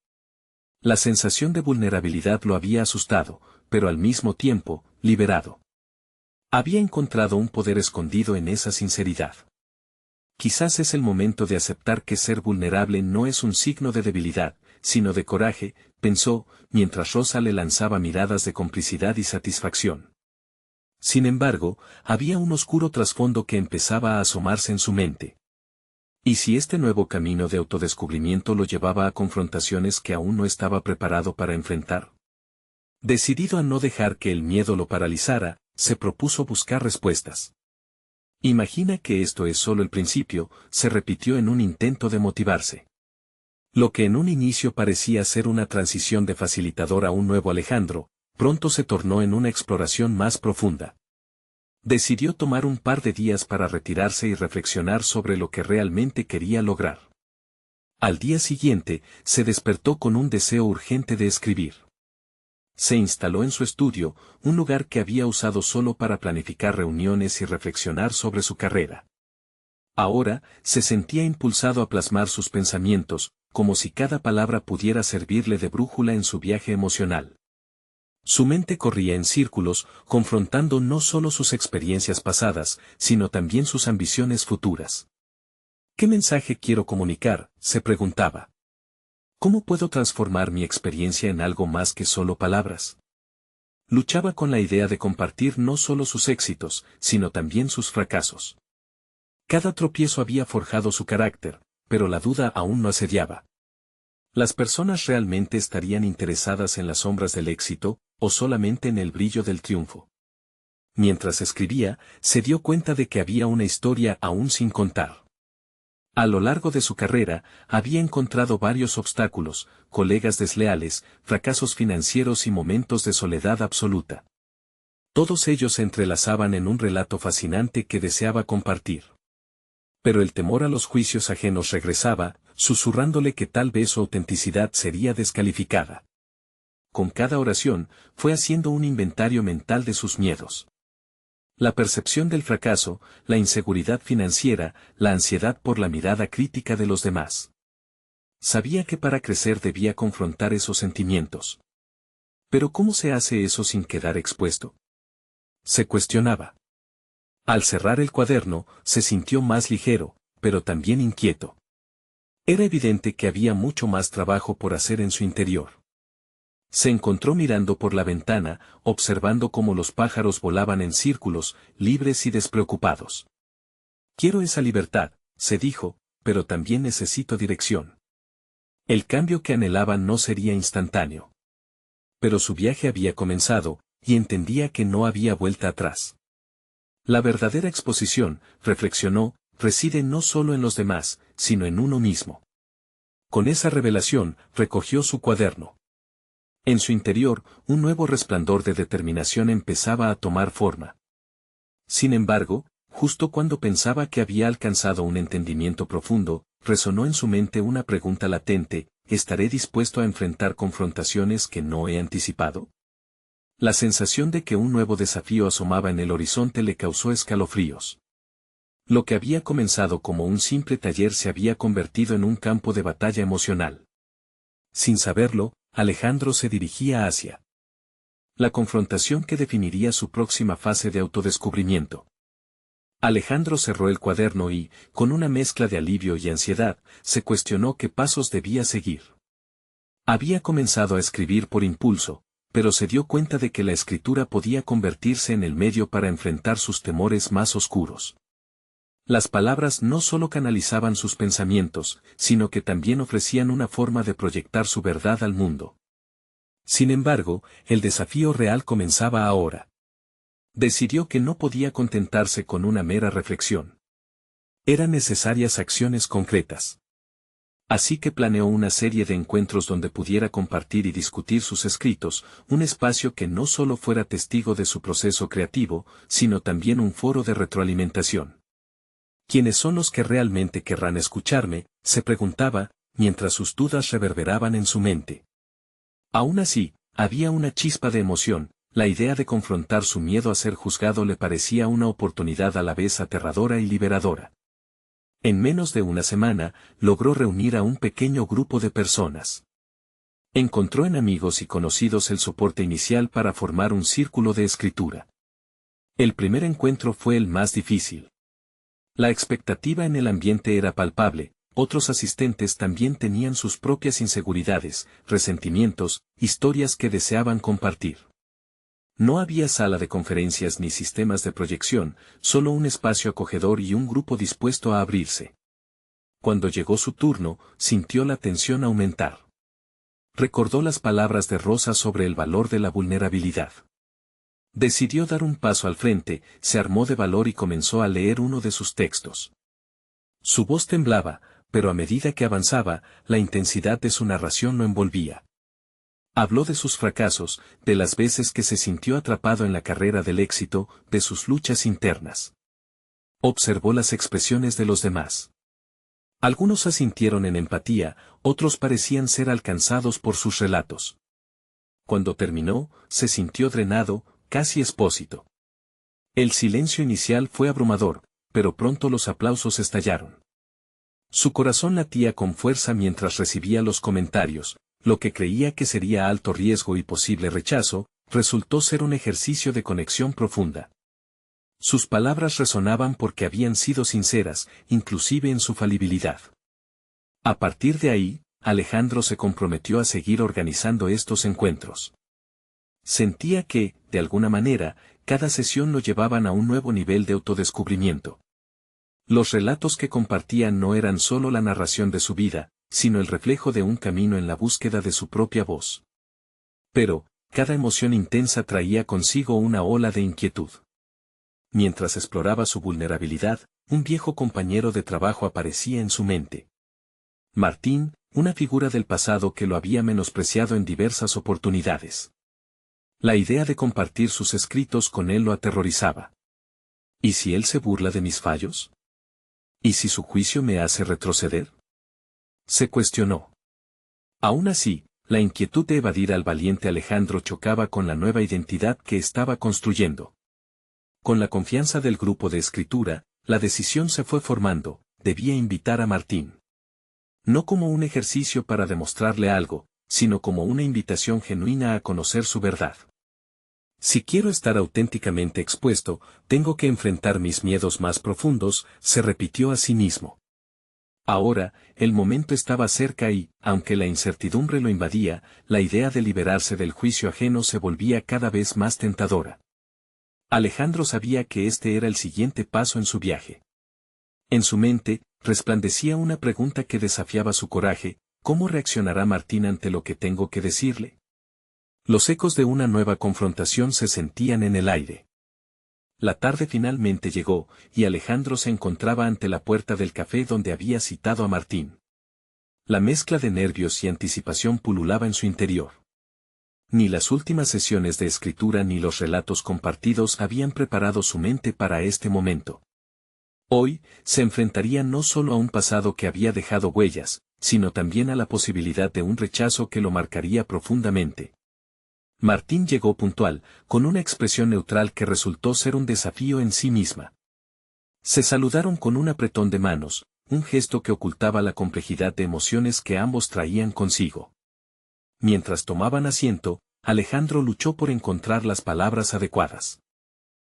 Speaker 1: La sensación de vulnerabilidad lo había asustado, pero al mismo tiempo, liberado. Había encontrado un poder escondido en esa sinceridad. Quizás es el momento de aceptar que ser vulnerable no es un signo de debilidad, sino de coraje, pensó, mientras Rosa le lanzaba miradas de complicidad y satisfacción. Sin embargo, había un oscuro trasfondo que empezaba a asomarse en su mente. ¿Y si este nuevo camino de autodescubrimiento lo llevaba a confrontaciones que aún no estaba preparado para enfrentar? Decidido a no dejar que el miedo lo paralizara, se propuso buscar respuestas. Imagina que esto es solo el principio, se repitió en un intento de motivarse. Lo que en un inicio parecía ser una transición de facilitador a un nuevo Alejandro, pronto se tornó en una exploración más profunda. Decidió tomar un par de días para retirarse y reflexionar sobre lo que realmente quería lograr. Al día siguiente, se despertó con un deseo urgente de escribir. Se instaló en su estudio, un lugar que había usado solo para planificar reuniones y reflexionar sobre su carrera. Ahora, se sentía impulsado a plasmar sus pensamientos, como si cada palabra pudiera servirle de brújula en su viaje emocional. Su mente corría en círculos, confrontando no solo sus experiencias pasadas, sino también sus ambiciones futuras. ¿Qué mensaje quiero comunicar?, se preguntaba. ¿Cómo puedo transformar mi experiencia en algo más que solo palabras? Luchaba con la idea de compartir no solo sus éxitos, sino también sus fracasos. Cada tropiezo había forjado su carácter, pero la duda aún no asediaba. ¿Las personas realmente estarían interesadas en las sombras del éxito, o solamente en el brillo del triunfo? Mientras escribía, se dio cuenta de que había una historia aún sin contar. A lo largo de su carrera, había encontrado varios obstáculos, colegas desleales, fracasos financieros y momentos de soledad absoluta. Todos ellos se entrelazaban en un relato fascinante que deseaba compartir. Pero el temor a los juicios ajenos regresaba, susurrándole que tal vez su autenticidad sería descalificada. Con cada oración, fue haciendo un inventario mental de sus miedos. La percepción del fracaso, la inseguridad financiera, la ansiedad por la mirada crítica de los demás. Sabía que para crecer debía confrontar esos sentimientos. Pero ¿cómo se hace eso sin quedar expuesto?, se cuestionaba. Al cerrar el cuaderno, se sintió más ligero, pero también inquieto. Era evidente que había mucho más trabajo por hacer en su interior. Se encontró mirando por la ventana, observando cómo los pájaros volaban en círculos, libres y despreocupados. Quiero esa libertad, se dijo, pero también necesito dirección. El cambio que anhelaba no sería instantáneo. Pero su viaje había comenzado, y entendía que no había vuelta atrás. La verdadera exposición, reflexionó, reside no solo en los demás, sino en uno mismo. Con esa revelación, recogió su cuaderno. En su interior, un nuevo resplandor de determinación empezaba a tomar forma. Sin embargo, justo cuando pensaba que había alcanzado un entendimiento profundo, resonó en su mente una pregunta latente: ¿estaré dispuesto a enfrentar confrontaciones que no he anticipado? La sensación de que un nuevo desafío asomaba en el horizonte le causó escalofríos. Lo que había comenzado como un simple taller se había convertido en un campo de batalla emocional. Sin saberlo, Alejandro se dirigía hacia la confrontación que definiría su próxima fase de autodescubrimiento. Alejandro cerró el cuaderno y, con una mezcla de alivio y ansiedad, se cuestionó qué pasos debía seguir. Había comenzado a escribir por impulso, pero se dio cuenta de que la escritura podía convertirse en el medio para enfrentar sus temores más oscuros. Las palabras no solo canalizaban sus pensamientos, sino que también ofrecían una forma de proyectar su verdad al mundo. Sin embargo, el desafío real comenzaba ahora. Decidió que no podía contentarse con una mera reflexión. Eran necesarias acciones concretas. Así que planeó una serie de encuentros donde pudiera compartir y discutir sus escritos, un espacio que no solo fuera testigo de su proceso creativo, sino también un foro de retroalimentación. ¿Quiénes son los que realmente querrán escucharme?, se preguntaba, mientras sus dudas reverberaban en su mente. Aún así, había una chispa de emoción. La idea de confrontar su miedo a ser juzgado le parecía una oportunidad a la vez aterradora y liberadora. En menos de una semana, logró reunir a un pequeño grupo de personas. Encontró en amigos y conocidos el soporte inicial para formar un círculo de escritura. El primer encuentro fue el más difícil. La expectativa en el ambiente era palpable, otros asistentes también tenían sus propias inseguridades, resentimientos, historias que deseaban compartir. No había sala de conferencias ni sistemas de proyección, solo un espacio acogedor y un grupo dispuesto a abrirse. Cuando llegó su turno, sintió la tensión aumentar. Recordó las palabras de Rosa sobre el valor de la vulnerabilidad. Decidió dar un paso al frente, se armó de valor y comenzó a leer uno de sus textos. Su voz temblaba, pero a medida que avanzaba, la intensidad de su narración lo envolvía. Habló de sus fracasos, de las veces que se sintió atrapado en la carrera del éxito, de sus luchas internas. Observó las expresiones de los demás. Algunos asintieron en empatía, otros parecían ser alcanzados por sus relatos. Cuando terminó, se sintió drenado, casi expósito. El silencio inicial fue abrumador, pero pronto los aplausos estallaron. Su corazón latía con fuerza mientras recibía los comentarios, lo que creía que sería alto riesgo y posible rechazo, resultó ser un ejercicio de conexión profunda. Sus palabras resonaban porque habían sido sinceras, inclusive en su falibilidad. A partir de ahí, Alejandro se comprometió a seguir organizando estos encuentros. Sentía que, de alguna manera, cada sesión lo llevaban a un nuevo nivel de autodescubrimiento. Los relatos que compartían no eran solo la narración de su vida, sino el reflejo de un camino en la búsqueda de su propia voz. Pero, cada emoción intensa traía consigo una ola de inquietud. Mientras exploraba su vulnerabilidad, un viejo compañero de trabajo aparecía en su mente. Martín, una figura del pasado que lo había menospreciado en diversas oportunidades. La idea de compartir sus escritos con él lo aterrorizaba. ¿Y si él se burla de mis fallos? ¿Y si su juicio me hace retroceder? Se cuestionó. Aún así, la inquietud de evadir al valiente Alejandro chocaba con la nueva identidad que estaba construyendo. Con la confianza del grupo de escritura, la decisión se fue formando, debía invitar a Martín. No como un ejercicio para demostrarle algo, sino como una invitación genuina a conocer su verdad. Si quiero estar auténticamente expuesto, tengo que enfrentar mis miedos más profundos, se repitió a sí mismo. Ahora, el momento estaba cerca y, aunque la incertidumbre lo invadía, la idea de liberarse del juicio ajeno se volvía cada vez más tentadora. Alejandro sabía que este era el siguiente paso en su viaje. En su mente, resplandecía una pregunta que desafiaba su coraje: ¿cómo reaccionará Martín ante lo que tengo que decirle? Los ecos de una nueva confrontación se sentían en el aire. La tarde finalmente llegó, y Alejandro se encontraba ante la puerta del café donde había citado a Martín. La mezcla de nervios y anticipación pululaba en su interior. Ni las últimas sesiones de escritura ni los relatos compartidos habían preparado su mente para este momento. Hoy, se enfrentaría no solo a un pasado que había dejado huellas, sino también a la posibilidad de un rechazo que lo marcaría profundamente. Martín llegó puntual, con una expresión neutral que resultó ser un desafío en sí misma. Se saludaron con un apretón de manos, un gesto que ocultaba la complejidad de emociones que ambos traían consigo. Mientras tomaban asiento, Alejandro luchó por encontrar las palabras adecuadas.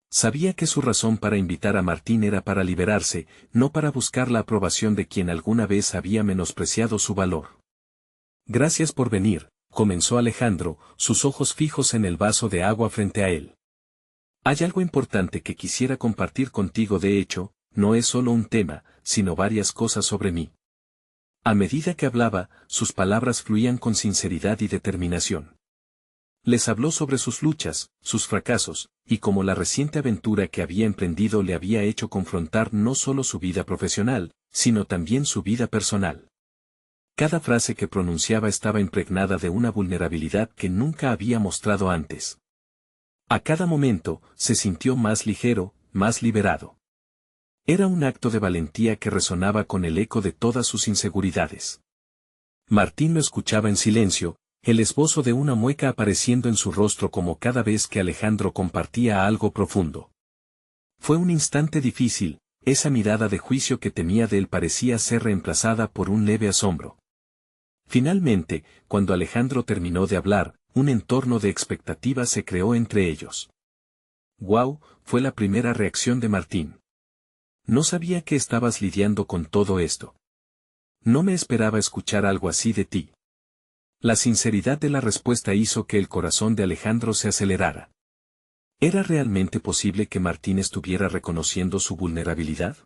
Speaker 1: Sabía que su razón para invitar a Martín era para liberarse, no para buscar la aprobación de quien alguna vez había menospreciado su valor. Gracias por venir, comenzó Alejandro, sus ojos fijos en el vaso de agua frente a él. Hay algo importante que quisiera compartir contigo. De hecho, no es solo un tema, sino varias cosas sobre mí. A medida que hablaba, sus palabras fluían con sinceridad y determinación. Les habló sobre sus luchas, sus fracasos, y cómo la reciente aventura que había emprendido le había hecho confrontar no solo su vida profesional, sino también su vida personal. Cada frase que pronunciaba estaba impregnada de una vulnerabilidad que nunca había mostrado antes. A cada momento, se sintió más ligero, más liberado. Era un acto de valentía que resonaba con el eco de todas sus inseguridades. Martín lo escuchaba en silencio, el esbozo de una mueca apareciendo en su rostro como cada vez que Alejandro compartía algo profundo. Fue un instante difícil, esa mirada de juicio que temía de él parecía ser reemplazada por un leve asombro. Finalmente, cuando Alejandro terminó de hablar, un entorno de expectativa se creó entre ellos. «¡Guau!», fue la primera reacción de Martín. «No sabía que estabas lidiando con todo esto. No me esperaba escuchar algo así de ti». La sinceridad de la respuesta hizo que el corazón de Alejandro se acelerara. ¿Era realmente posible que Martín estuviera reconociendo su vulnerabilidad?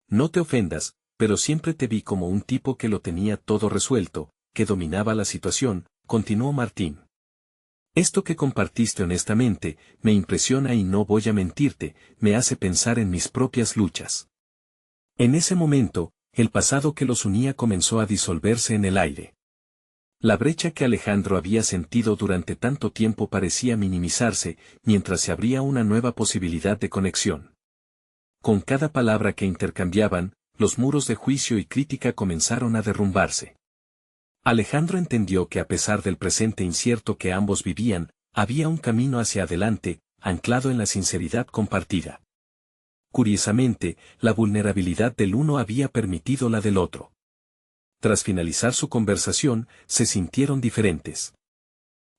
Speaker 1: «No te ofendas, pero siempre te vi como un tipo que lo tenía todo resuelto, que dominaba la situación», continuó Martín. «Esto que compartiste honestamente, me impresiona y no voy a mentirte, me hace pensar en mis propias luchas». En ese momento, el pasado que los unía comenzó a disolverse en el aire. La brecha que Alejandro había sentido durante tanto tiempo parecía minimizarse, mientras se abría una nueva posibilidad de conexión. Con cada palabra que intercambiaban, los muros de juicio y crítica comenzaron a derrumbarse. Alejandro entendió que a pesar del presente incierto que ambos vivían, había un camino hacia adelante, anclado en la sinceridad compartida. Curiosamente, la vulnerabilidad del uno había permitido la del otro. Tras finalizar su conversación, se sintieron diferentes.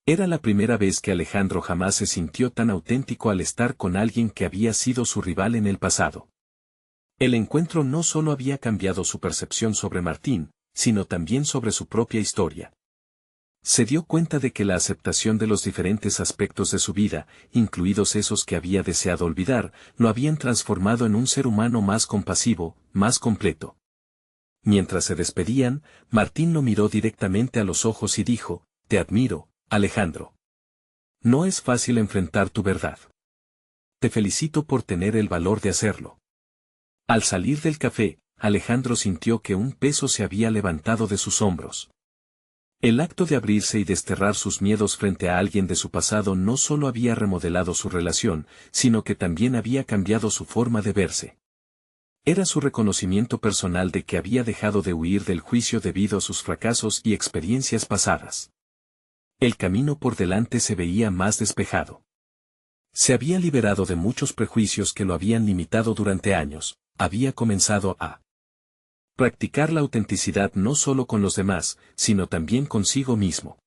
Speaker 1: Era la primera vez que Alejandro jamás se sintió tan auténtico al estar con alguien que había sido su rival en el pasado. El encuentro no solo había cambiado su percepción sobre Martín, sino también sobre su propia historia. Se dio cuenta de que la aceptación de los diferentes aspectos de su vida, incluidos esos que había deseado olvidar, lo habían transformado en un ser humano más compasivo, más completo. Mientras se despedían, Martín lo miró directamente a los ojos y dijo: «Te admiro, Alejandro. No es fácil enfrentar tu verdad. Te felicito por tener el valor de hacerlo». Al salir del café, Alejandro sintió que un peso se había levantado de sus hombros. El acto de abrirse y desterrar sus miedos frente a alguien de su pasado no solo había remodelado su relación, sino que también había cambiado su forma de verse. Era su reconocimiento personal de que había dejado de huir del juicio debido a sus fracasos y experiencias pasadas. El camino por delante se veía más despejado. Se había liberado de muchos prejuicios que lo habían limitado durante años, había comenzado a practicar la autenticidad no solo con los demás, sino también consigo mismo.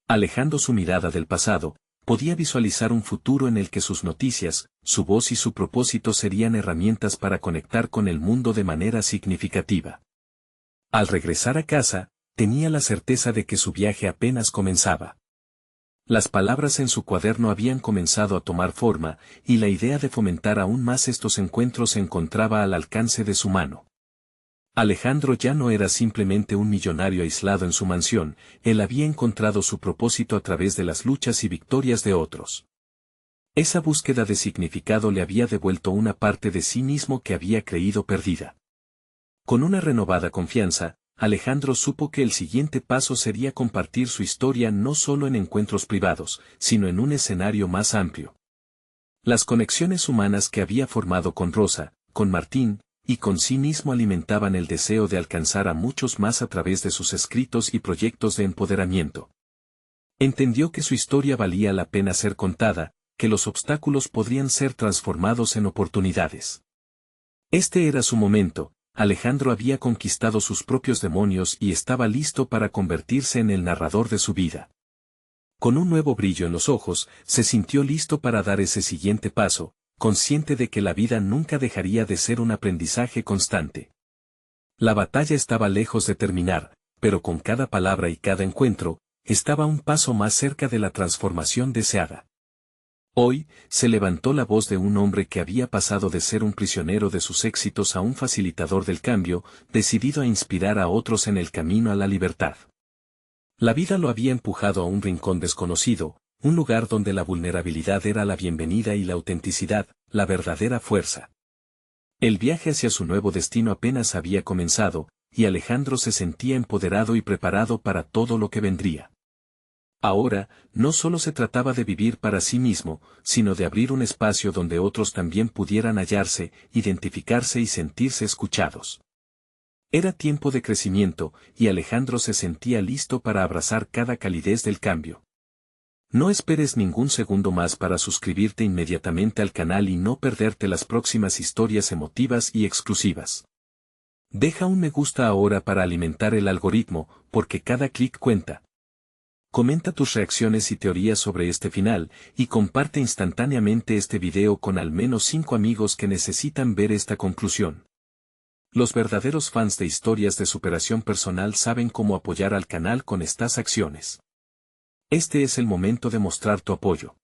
Speaker 1: Alejando su mirada del pasado, podía visualizar un futuro en el que sus noticias, su voz y su propósito serían herramientas para conectar con el mundo de manera significativa. Al regresar a casa, tenía la certeza de que su viaje apenas comenzaba. Las palabras en su cuaderno habían comenzado a tomar forma, y la idea de fomentar aún más estos encuentros se encontraba al alcance de su mano. Alejandro ya no era simplemente un millonario aislado en su mansión, él había encontrado su propósito a través de las luchas y victorias de otros. Esa búsqueda de significado le había devuelto una parte de sí mismo que había creído perdida. Con una renovada confianza, Alejandro supo que el siguiente paso sería compartir su historia no solo en encuentros privados, sino en un escenario más amplio. Las conexiones humanas que había formado con Rosa, con Martín, y con sí mismo alimentaban el deseo de alcanzar a muchos más a través de sus escritos y proyectos de empoderamiento. Entendió que su historia valía la pena ser contada, que los obstáculos podrían ser transformados en oportunidades. Este era su momento. Alejandro había conquistado sus propios demonios y estaba listo para convertirse en el narrador de su vida. Con un nuevo brillo en los ojos, se sintió listo para dar ese siguiente paso, consciente de que la vida nunca dejaría de ser un aprendizaje constante. La batalla estaba lejos de terminar, pero con cada palabra y cada encuentro, estaba un paso más cerca de la transformación deseada. Hoy, se levantó la voz de un hombre que había pasado de ser un prisionero de sus éxitos a un facilitador del cambio, decidido a inspirar a otros en el camino a la libertad. La vida lo había empujado a un rincón desconocido, un lugar donde la vulnerabilidad era la bienvenida y la autenticidad, la verdadera fuerza. El viaje hacia su nuevo destino apenas había comenzado, y Alejandro se sentía empoderado y preparado para todo lo que vendría. Ahora, no solo se trataba de vivir para sí mismo, sino de abrir un espacio donde otros también pudieran hallarse, identificarse y sentirse escuchados. Era tiempo de crecimiento, y Alejandro se sentía listo para abrazar cada calidez del cambio. No esperes ningún segundo más para suscribirte inmediatamente al canal y no perderte las próximas historias emotivas y exclusivas. Deja un me gusta ahora para alimentar el algoritmo, porque cada clic cuenta. Comenta tus reacciones y teorías sobre este final, y comparte instantáneamente este video con al menos 5 amigos que necesitan ver esta conclusión. Los verdaderos fans de historias de superación personal saben cómo apoyar al canal con estas acciones. Este es el momento de mostrar tu apoyo.